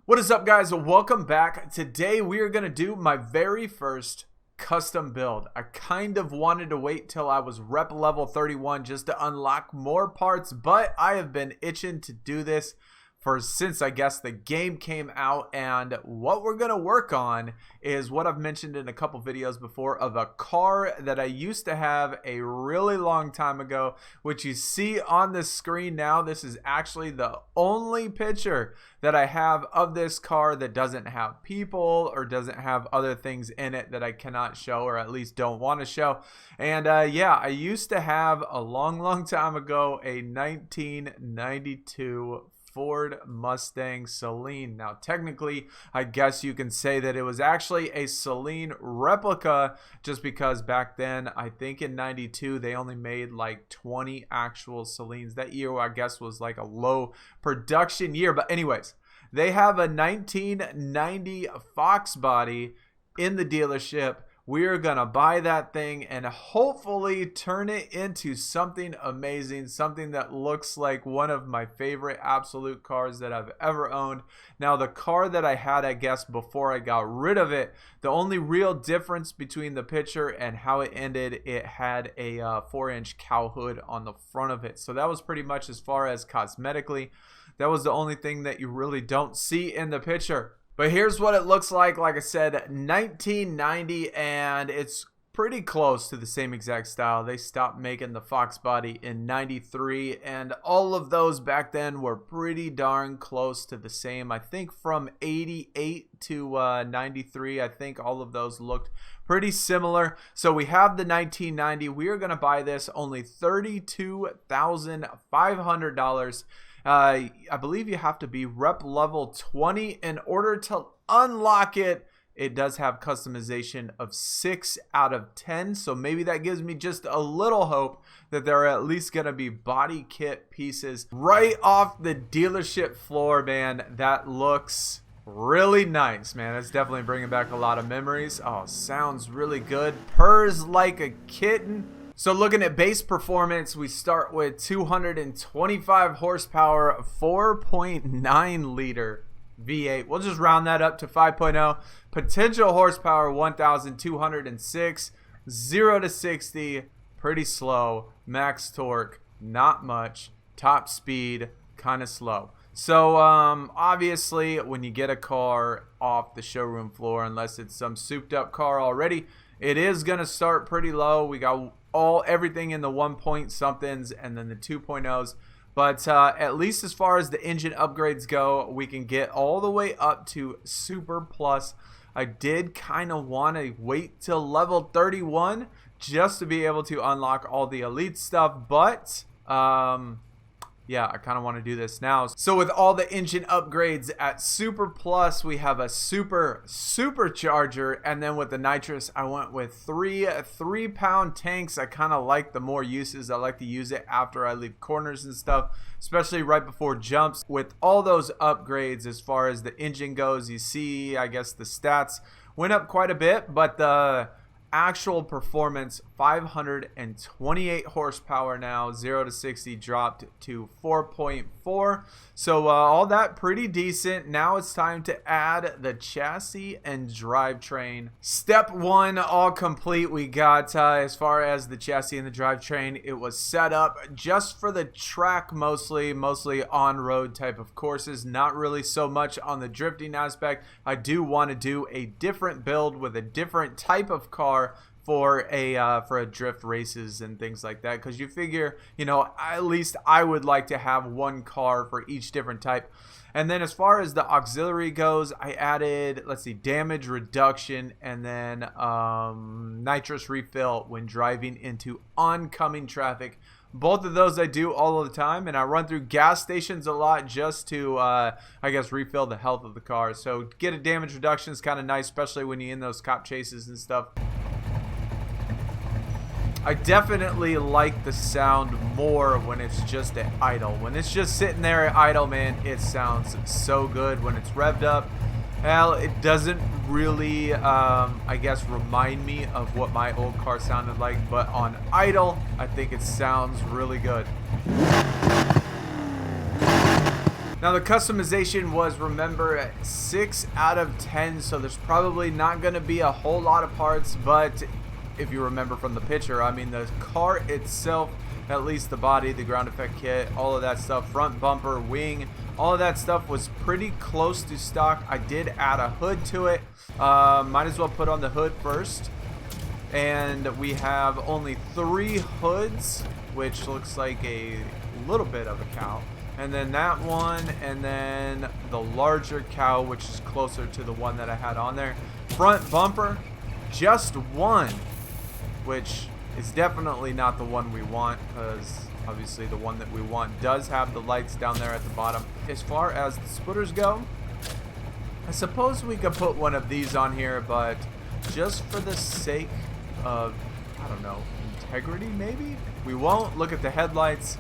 What is up, guys? Welcome back. Today we are going to do my very first custom build. I kind of wanted to wait till I was rep level 31 just to unlock more parts, but I have been itching to do this since I guess the game came out. And what we're going to work on is what I've mentioned in a couple videos before of a car that I used to have a really long time ago, which you see on the screen now. This is actually the only picture that I have of this car that doesn't have people or doesn't have other things in it that I cannot show, or at least don't want to show. And yeah, I used to have a long time ago a 1992 Ford Mustang Saleen. Now technically I guess you can say that it was actually a Saleen replica, just because back then, I think in 92 they only made like 20 actual Saleens. That year I guess was like a low production year, but anyways, they have a 1990 Foxbody in the dealership. We're gonna buy that thing and hopefully turn it into something amazing, something that looks like one of my favorite absolute cars that I've ever owned. Now, the car that I had, I guess, before I got rid of it, the only real difference between the picture and how it ended, it had a 4-inch cow hood on the front of it. So that was pretty much as far as cosmetically. That was the only thing that you really don't see in the picture. But here's what it looks like I said, 1990, and it's pretty close to the same exact style. They stopped making the Foxbody in 93, and all of those back then were pretty darn close to the same. I think from 88 to 93, I think all of those looked pretty similar. So we have the 1990. We are going to buy this only $32,500. I believe you have to be rep level 20 in order to unlock it. It does have customization of 6 out of 10, so maybe that gives me just a little hope that there are at least going to be body kit pieces right off the dealership floor. Man, that looks really nice, man. It's definitely bringing back a lot of memories. Oh, sounds really good. Purrs like a kitten. So looking at base performance, we start with 225 horsepower, 4.9 liter V8. We'll just round that up to 5.0. Potential horsepower, 1,206. 0 to 60, pretty slow. Max torque, not much. Top speed, kind of slow. So obviously when you get a car off the showroom floor, unless it's some souped up car already, it is going to start pretty low. We got everything in the 1 point somethings and then the 2.0s, but at least as far as the engine upgrades go, we can get all the way up to Super Plus. I did kind of want to wait till level 31 just to be able to unlock all the elite stuff, but yeah, I kind of want to do this now. So with all the engine upgrades at Super Plus, we have a supercharger, and then with the nitrous, I went with three 3-pound tanks. I kind of like the more uses. I like to use it after I leave corners and stuff, especially right before jumps. With all those upgrades as far as the engine goes, you see, I guess the stats went up quite a bit, but the actual performance, 528 horsepower now, 0 to 60 dropped to 4.4. So all that pretty decent. Now it's time to add the chassis and drivetrain. Step 1 all complete. We got as far as the chassis and the drivetrain, it was set up just for the track, mostly on-road type of courses, not really so much on the drifting aspect. I do want to do a different build with a different type of car for a drift races and things like that, because you figure, you know, at least I would like to have one car for each different type. And then as far as the auxiliary goes, I added, let's see, damage reduction and then nitrous refill when driving into oncoming traffic. Both of those I do all of the time, and I run through gas stations a lot just to, I guess, refill the health of the car. So get a damage reduction is kind of nice, especially when you're in those cop chases and stuff. I definitely like the sound more when it's just at idle. When it's just sitting there at idle, man, it sounds so good. When it's revved up, well, it doesn't really, I guess, remind me of what my old car sounded like. But on idle, I think it sounds really good. Now the customization was, remember, at 6 out of 10, so there's probably not going to be a whole lot of parts, but if you remember from the picture, I mean, the car itself, at least the body, the ground effect kit, all of that stuff, front bumper, wing, all of that stuff was pretty close to stock. I did add a hood to it. Might as well put on the hood first. And we have only 3 hoods, which looks like a little bit of a cow. And then that one, and then the larger cow, which is closer to the one that I had on there. Front bumper, just one, which is definitely not the one we want, because obviously the one that we want does have the lights down there at the bottom. As far as the splitters go, I suppose we could put one of these on here, but just for the sake of, I don't know, integrity maybe? We won't. Look at the headlights.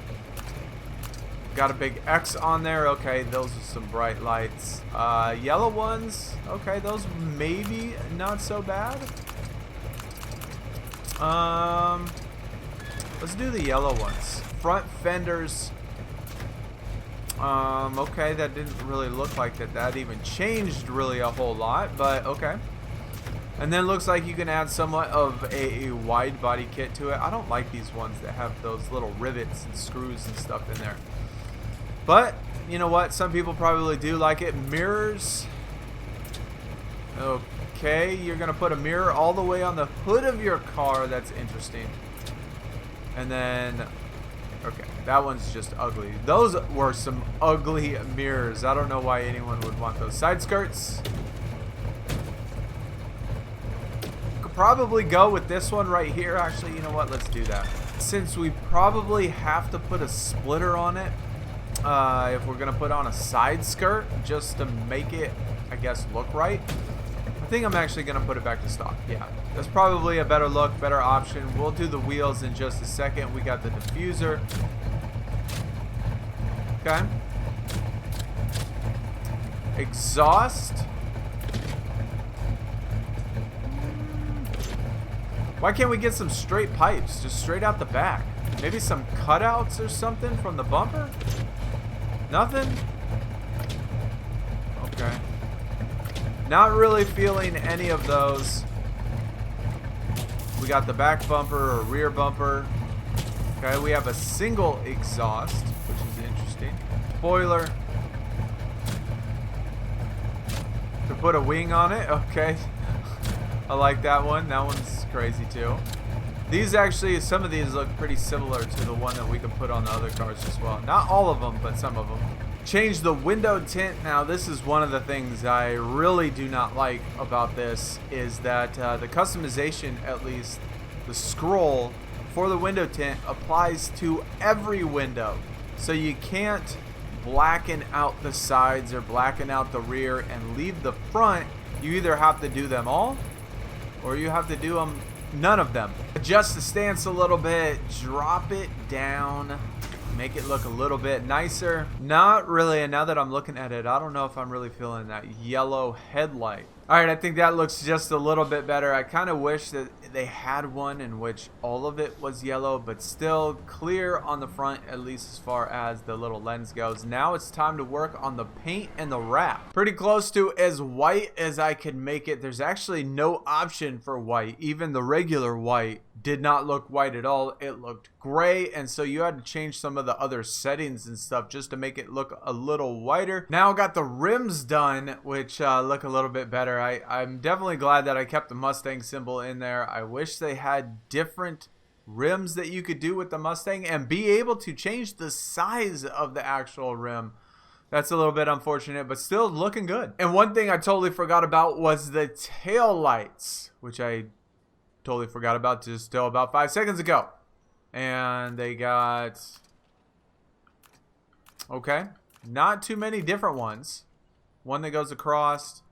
Got a big X on there. Okay, those are some bright lights. Yellow ones. Okay, those maybe not so bad. Let's do the yellow ones. Front fenders. Okay, that didn't really look like that even changed really a whole lot, but okay. And then looks like you can add somewhat of a wide body kit to it. I don't like these ones that have those little rivets and screws and stuff in there. But, you know what? Some people probably do like it. Mirrors. Okay, you're going to put a mirror all the way on the hood of your car. That's interesting. And then, okay, that one's just ugly. Those were some ugly mirrors. I don't know why anyone would want those. Side skirts. Could probably go with this one right here. Actually, you know what? Let's do that. Since we probably have to put a splitter on it, if we're going to put on a side skirt just to make it, I guess, look right, I think I'm actually going to put it back to stock. Yeah, that's probably a better look, better option. We'll do the wheels in just a second. We got the diffuser. Okay. Exhaust. Why can't we get some straight pipes, just straight out the back? Maybe some cutouts or something from the bumper? Nothing? Okay. Not really feeling any of those. We got the back bumper or rear bumper. Okay, we have a single exhaust, which is interesting. Spoiler. To put a wing on it. Okay. I like that one. That one's crazy too. These actually, some of these look pretty similar to the one that we could put on the other cars as well. Not all of them, but some of them. Change the window tint. Now, this is one of the things I really do not like about this, is that the customization, at least the scroll for the window tint, applies to every window. So you can't blacken out the sides or blacken out the rear and leave the front. You either have to do them all, or you have to do them none of them. Adjust the stance a little bit, drop it down, make it look a little bit nicer. Not really, and now that I'm looking at it, I don't know if I'm really feeling that yellow headlight. Alright, I think that looks just a little bit better. I kind of wish that they had one in which all of it was yellow, but still clear on the front, at least as far as the little lens goes. Now it's time to work on the paint and the wrap. Pretty close to as white as I can make it. There's actually no option for white. Even the regular white did not look white at all. It looked gray, and so you had to change some of the other settings and stuff just to make it look a little whiter. Now I got the rims done, which look a little bit better. I'm definitely glad that I kept the Mustang symbol in there. I wish they had different rims that you could do with the Mustang and be able to change the size of the actual rim. That's a little bit unfortunate, but still looking good. And one thing I totally forgot about was the tail lights, which I totally forgot about just still about 5 seconds ago. And they got, okay, not too many different ones. One that goes across.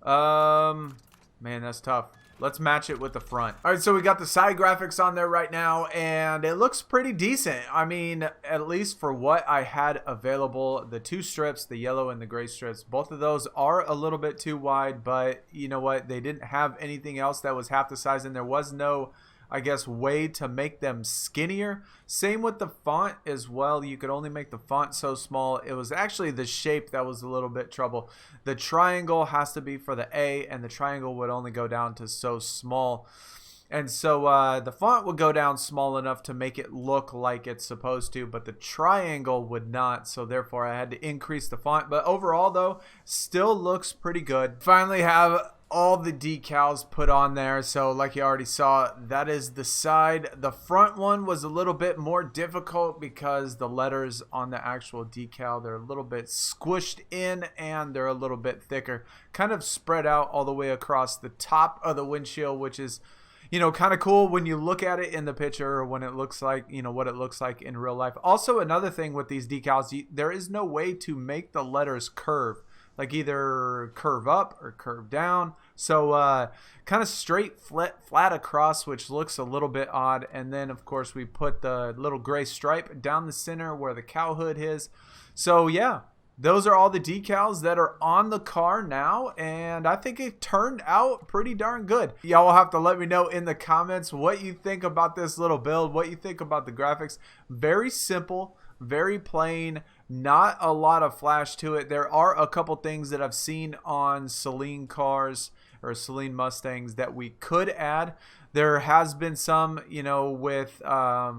Man, that's tough. Let's match it with the front. All right, so we got the side graphics on there right now, and it looks pretty decent. I mean, at least for what I had available, the 2 strips, the yellow and the gray strips, both of those are a little bit too wide, but you know what? They didn't have anything else that was half the size, and there was no I guess, way to make them skinnier. Same with the font as well. You could only make the font so small. It was actually the shape that was a little bit trouble. The triangle has to be for the A, and the triangle would only go down to so small. And so the font would go down small enough to make it look like it's supposed to, but the triangle would not. So therefore I had to increase the font. But overall though, still looks pretty good. Finally have all the decals put on there. So like you already saw, that is the side. The front one was a little bit more difficult because the letters on the actual decal, they're a little bit squished in and they're a little bit thicker. Kind of spread out all the way across the top of the windshield, which is, you know, kind of cool when you look at it in the picture or when it looks like, you know, what it looks like in real life. Also, another thing with these decals, there is no way to make the letters curve, like either curve up or curve down. So kind of straight flat across, which looks a little bit odd. And then, of course, we put the little gray stripe down the center where the cow hood is. So, yeah. Those are all the decals that are on the car now, and I think it turned out pretty darn good. Y'all will have to let me know in the comments what you think about this little build, what you think about the graphics. Very simple, very plain, not a lot of flash to it. There are a couple things that I've seen on Saleen cars or Saleen Mustangs that we could add. There has been some, you know, with, I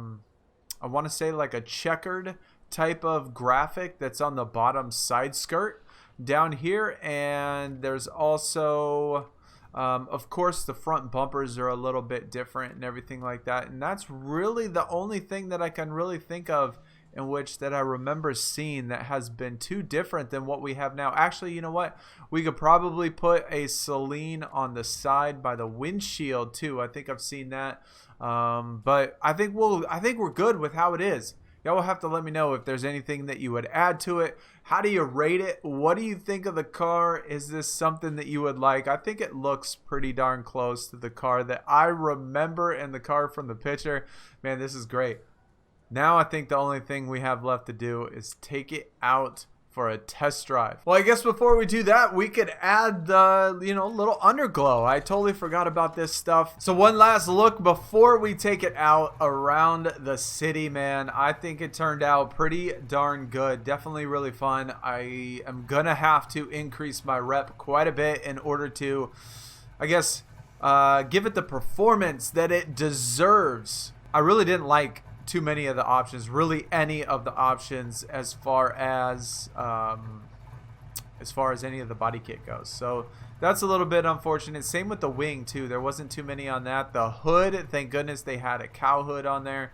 want to say like a checkered type of graphic that's on the bottom side skirt down here, and there's also of course the front bumpers are a little bit different and everything like that, and that's really the only thing that I can really think of in which that I remember seeing that has been too different than what we have now. Actually, you know what, we could probably put a Saleen on the side by the windshield too. I think I've seen that, but I think we're good with how it is. Y'all will have to let me know if there's anything that you would add to it. How do you rate it? What do you think of the car? Is this something that you would like? I think it looks pretty darn close to the car that I remember and the car from the picture. Man, this is great. Now I think the only thing we have left to do is take it out for a test drive. Well, I guess before we do that, we could add the, you know, little underglow. I totally forgot about this stuff. So one last look before we take it out around the city, man. I think it turned out pretty darn good. Definitely really fun. I am gonna have to increase my rep quite a bit in order to, I guess, give it the performance that it deserves. I really didn't like too many of the options, really any of the options as far as any of the body kit goes. So that's a little bit unfortunate. Same with the wing too. There wasn't too many on that. The hood, thank goodness they had a cow hood on there.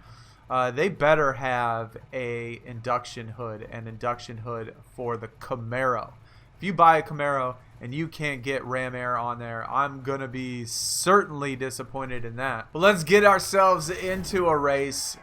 They better have a induction hood for the Camaro. If you buy a Camaro and you can't get ram air on there, I'm gonna be certainly disappointed in that. But let's get ourselves into a race.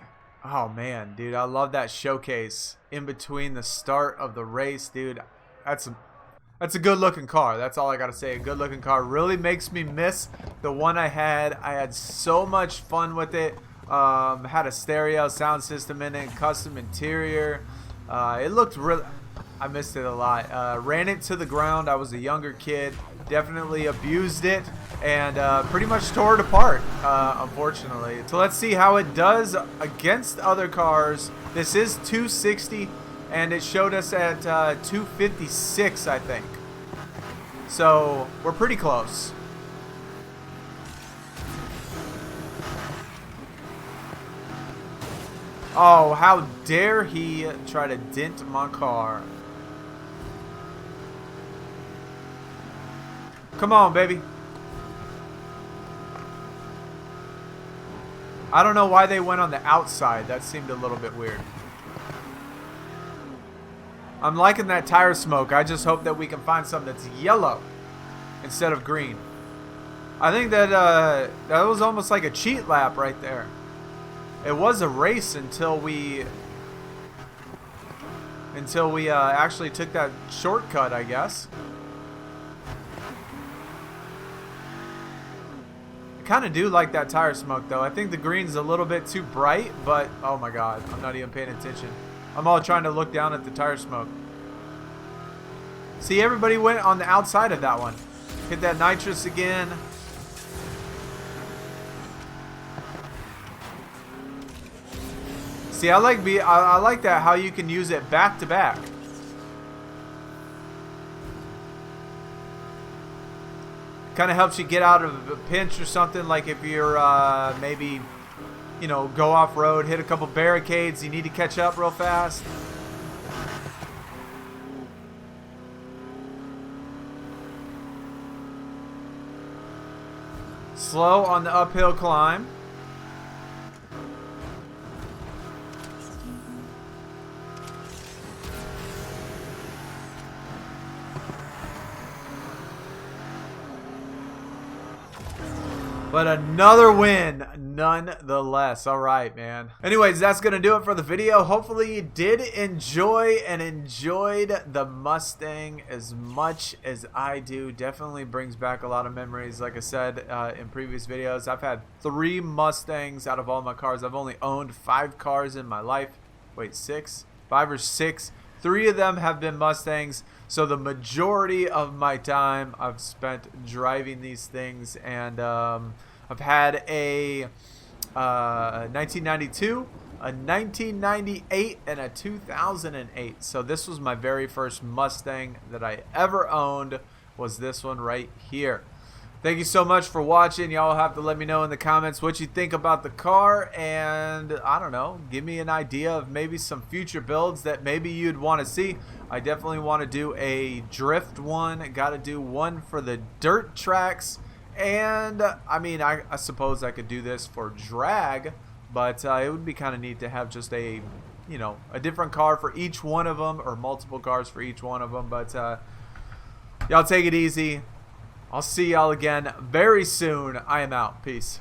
Oh man, dude, I love that showcase in between the start of the race, dude. That's a good looking car. That's all I gotta say. A good looking car. Really makes me miss the one I had. I had so much fun with it. Had a stereo sound system in it, custom interior. It looked really, I missed it a lot. Ran it to the ground. I was a younger kid. Definitely abused it and pretty much tore it apart, unfortunately. So let's see how it does against other cars. This is 260 and it showed us at 256, I think. So we're pretty close. Oh, how dare he try to dent my car. Come on, baby. I don't know why they went on the outside. That seemed a little bit weird. I'm liking that tire smoke. I just hope that we can find something that's yellow instead of green. I think that that was almost like a cheat lap right there. It was a race until we actually took that shortcut, I guess. Kind of do like that tire smoke though. I think the green's a little bit too bright, but oh my god, I'm not even paying attention. I'm all trying to look down at the tire smoke. See, everybody went on the outside of that one. Hit that nitrous again. See, I like that, how you can use it back to back. Kind of helps you get out of a pinch or something, like if you're maybe, you know, go off-road, hit a couple barricades, you need to catch up real fast. Slow on the uphill climb. But another win, nonetheless. All right, man. Anyways, that's going to do it for the video. Hopefully you did enjoy and enjoyed the Mustang as much as I do. Definitely brings back a lot of memories. Like I said in previous videos, I've had 3 Mustangs out of all my cars. I've only owned 5 cars in my life. Wait, 6? 5 or 6. 3 of them have been Mustangs. So the majority of my time I've spent driving these things, and I've had a 1992, a 1998, and a 2008. So this was my very first Mustang that I ever owned, was this one right here. Thank you so much for watching. Y'all have to let me know in the comments what you think about the car, and I don't know, give me an idea of maybe some future builds that maybe you'd want to see. I definitely want to do a drift one. Got to do one for the dirt tracks, and I mean, I suppose I could do this for drag, but it would be kind of neat to have just a, you know, a different car for each one of them, or multiple cars for each one of them. But y'all take it easy. I'll see y'all again very soon. I am out. Peace.